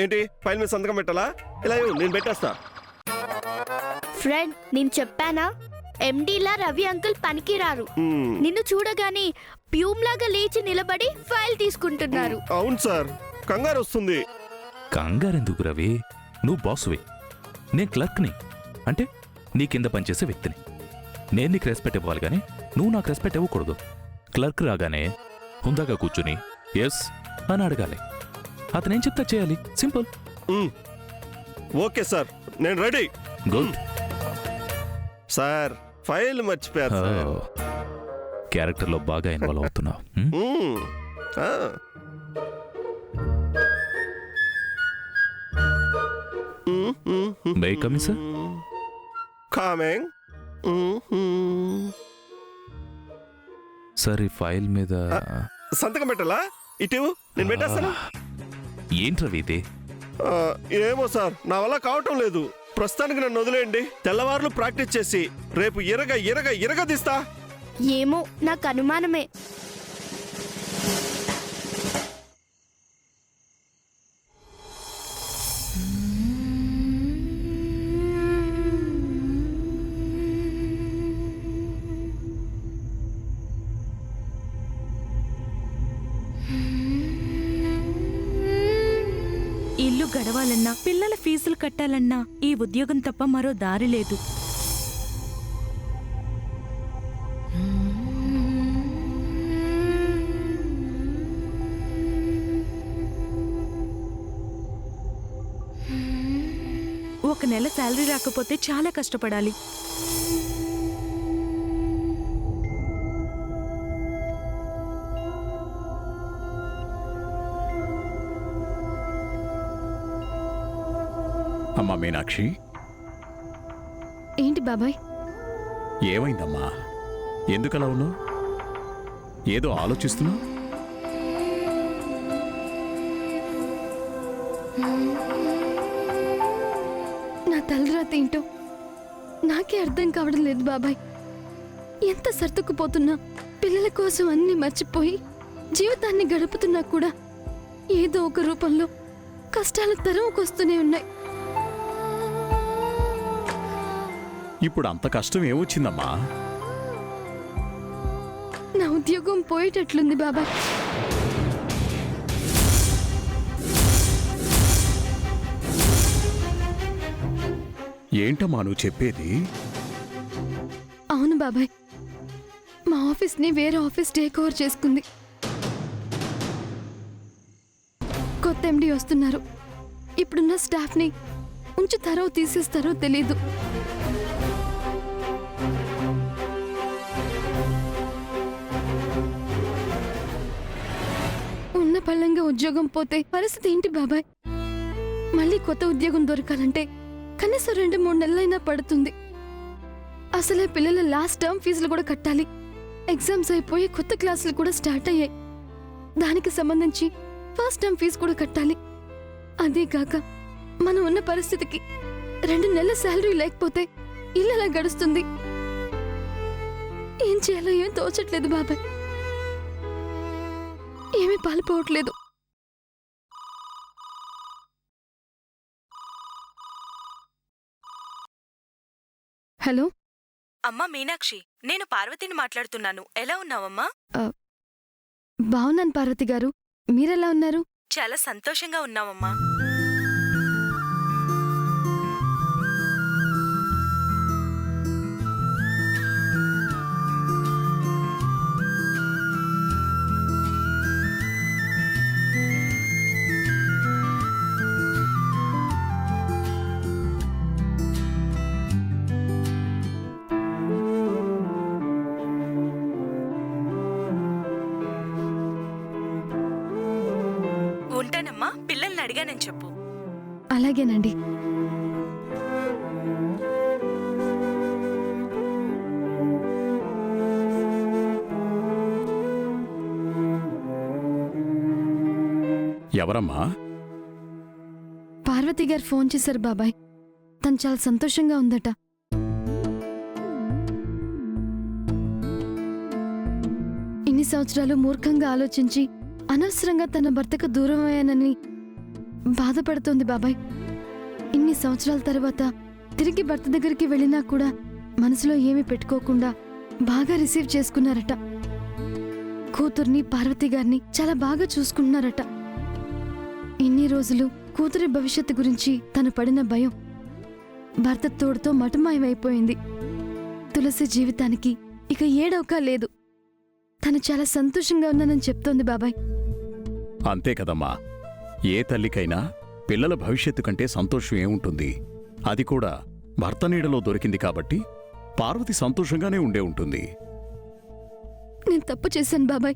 ఏంటి ఫైల్ మీద సంతకం పెట్టాలా? ఇలా నేను పెట్టేస్తా. ఫ్రెండ్, నేను చెప్పానా ఎండీలా రవి అంకుల్ పనికిరారు. నిన్ను చూడగానే ప్యూమ్లాగా లేచి నిలబడి ఫైల్ తీసుకుంటున్నారు. అవును సార్, కంగారు వస్తుంది. కంగారెందుకు రవి? నువ్వు బాసువి, నేను క్లర్క్ని, అంటే నీ కింద పనిచేసే వ్యక్తిని. నేను నీకు రెస్పెక్ట్ ఇవ్వాలి కానీ నువ్వు నాకు రెస్పెక్ట్ ఇవ్వకూడదు. క్లర్క్ రాగానే హుందాగా కూర్చుని ఎస్ అని అడగాలి. అతనేం చెప్తా చేయాలి, సింపుల్. ఓకే సార్, నేను రెడీ. గుడ్ సార్, ఫైల్ మర్చిపోయారు సార్. క్యారెక్టర్లో బాగా ఇన్వాల్వ్ అవుతున్నావు. May come in sir. Coming. Sir, ఈ ఫైల్ మీద సంతకం పెట్టాలా? ఇటు నేను పెట్టేస్తాను. ఏంట్రవి ఇది? ఏమో సార్, నా వల్ల కావటం లేదు. ప్రస్తుతానికి నన్ను వదిలేయండి. తెల్లవారులు ప్రాక్టీస్ చేసి రేపు ఇరగ తీస్తా. ఏమో, నాకు అనుమానమే. ఇల్లు గడవాలన్నా, పిల్లల ఫీజులు కట్టాలన్నా ఈ ఉద్యోగం తప్ప మరో దారి లేదు. ఒక నెల శాలరీ రాకపోతే చాలా కష్టపడాలి. అమ్మా మీనాక్షి. ఏంటి బాబాయ్? ఏమైందమ్మా? ఎందుకలా ఉన్నావు? ఏదో ఆలోచిస్తున్నావు? నా తలరాత ఏంటో నాకే అర్థం కావడం లేదు బాబాయ్. ఎంత సర్దుకుపోతున్నా, పిల్లల కోసం అన్ని మర్చిపోయి జీవితాన్ని గడుపుతున్నా కూడా ఏదో ఒక రూపంలో కష్టాలు తరుముకొస్తూనే ఉన్నాయి. ఇప్పుడు అంత కష్టం ఏమొచ్చిందమ్మా? నా ఉద్యోగం పోయేటట్లుంది బాబాయ్. ఏంటమ్మా నువ్వు చెప్పేది? అవును బాబాయ్, మా ఆఫీస్ని వేరే ఆఫీస్ టేక్ ఓవర్ చేసుకుంది. కొత్త ఎండి వస్తున్నారు. ఇప్పుడున్న స్టాఫ్ని ఉంచుతారో తీసేస్తారో తెలీదు. ఉన్న పళ్ళంగా ఉద్యోగం పోతే పరిస్థితి ఏంటి బాబాయ్? మళ్ళీ కొత్త ఉద్యోగం దొరకాలంటే కనీసం 2-3 నెలలైనా పడుతుంది. అసలే పిల్లల లాస్ట్ టర్మ్ ఫీజులు కూడా కట్టాలి. ఎగ్జామ్స్ అయిపోయి కొత్త క్లాసులు కూడా స్టార్ట్ అయ్యాయి. దానికి సంబంధించి ఫస్ట్ టర్మ్ ఫీజు కూడా కట్టాలి. అదే కాక మనం ఉన్న పరిస్థితికి 2 నెలల శాలరీ లేకపోతే ఇల్లు ఎలా గడుస్తుంది? ఏం చేయాలో ఏం తోచట్లేదు బాబాయ్. ఏమీ పాలుపోవట్లేదు. హలో అమ్మా మీనాక్షి, నేను పార్వతిని మాట్లాడుతున్నాను. ఎలా ఉన్నావమ్మా? బావున్నాను పార్వతి గారు, మీరెలా ఉన్నారు? చాలా సంతోషంగా ఉన్నామమ్మా. ఉంటానమ్మా, పిల్లల్ని అడిగానని చెప్పు. అలాగేనండి. ఎవరమ్మా? పార్వతి గారు ఫోన్ చేశారు బాబాయ్. తను చాలా సంతోషంగా ఉందట. ఇన్ని సంవత్సరాలు మూర్ఖంగా ఆలోచించి అనవసరంగా తన భర్తకు దూరం అయ్యానని బాధపడుతోంది బాబాయ్. ఇన్ని సంవత్సరాల తర్వాత తిరిగి భర్త దగ్గరికి వెళ్ళినా కూడా మనసులో ఏమీ పెట్టుకోకుండా బాగా రిసీవ్ చేసుకున్నారట. కూతుర్ని పార్వతి గారిని చాలా బాగా చూసుకుంటున్నారట. ఇన్ని రోజులు కూతురి భవిష్యత్తు గురించి తను పడిన భయం భర్త తోడుతో మటుమాయమైపోయింది. తులసి జీవితానికి ఇక ఏడవక లేదు. తను చాలా సంతోషంగా ఉన్నానని చెప్తోంది బాబాయ్. అంతే కదమ్మా, ఏ తల్లికైనా పిల్లల భవిష్యత్తు కంటే సంతోషం ఏముంటుంది? అది కూడా భర్త నీడలో దొరికింది కాబట్టి పార్వతి సంతోషంగానే ఉండే ఉంటుంది. నేను తప్పు చేశాను బాబాయ్.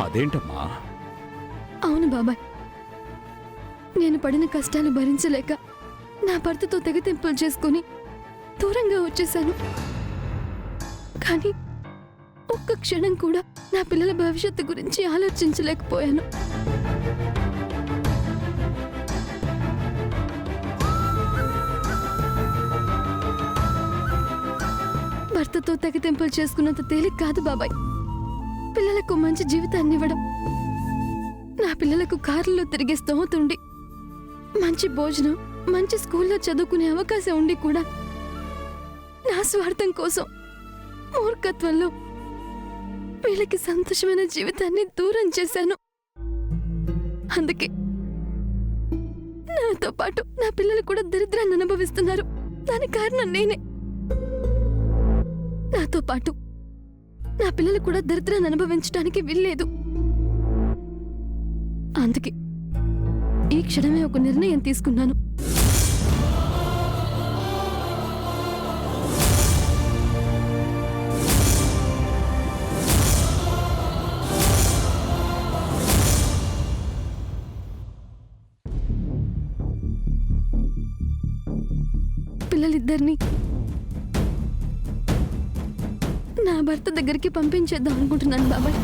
అదేంటమ్మా? అవును బాబాయ్, నేను పడిన కష్టాలు భరించలేక నా భర్తతో తెగతింపులు చేసుకుని దూరంగా వచ్చేశాను. కానీ ఒక్క క్షణం కూడా నా పిల్లల భవిష్యత్తు గురించి ఆలోచించలేకపోయాను. భర్తతో తెగతింపులు చేసుకున్నంత తేలిక కాదు బాబాయ్ పిల్లలకు మంచి జీవితాన్ని ఇవ్వడం. నా పిల్లలకు కార్లలో తిరిగే స్తోమత ఉండి, మంచి భోజనం, మంచి స్కూల్లో చదువుకునే అవకాశం ఉండి కూడా నా స్వార్థం కోసం మూర్ఖత్వంలో వీళ్ళకి సంతోషమైన జీవితాన్ని దూరం చేశాను. అందుకే నాతో పాటు నా పిల్లలు కూడా దరిద్రాన్ని అనుభవిస్తున్నారు. దానికి కారణం నేనే. నాతో పాటు నా పిల్లలు కూడా దరిద్రాన్ని అనుభవించడానికి వీల్లేదు. అందుకే ఈ క్షణమే ఒక నిర్ణయం తీసుకున్నాను. పిల్లలిద్దరినీ నా భర్త దగ్గరికి పంపించేద్దాం అనుకుంటున్నాను బాబాయ్.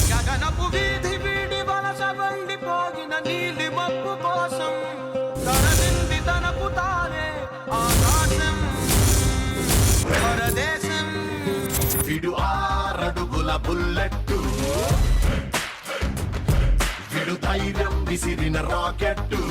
గగనపు వీధి వీడి వలస వండిపోగిన నీలి మబ్బు కోసం తరలింది తనకు తానే ఆకాశం పరదేశం. విడు 6 అడుగుల బుల్లెట్టు, విడు ధైర్యం విసిరిన రాకెట్టు.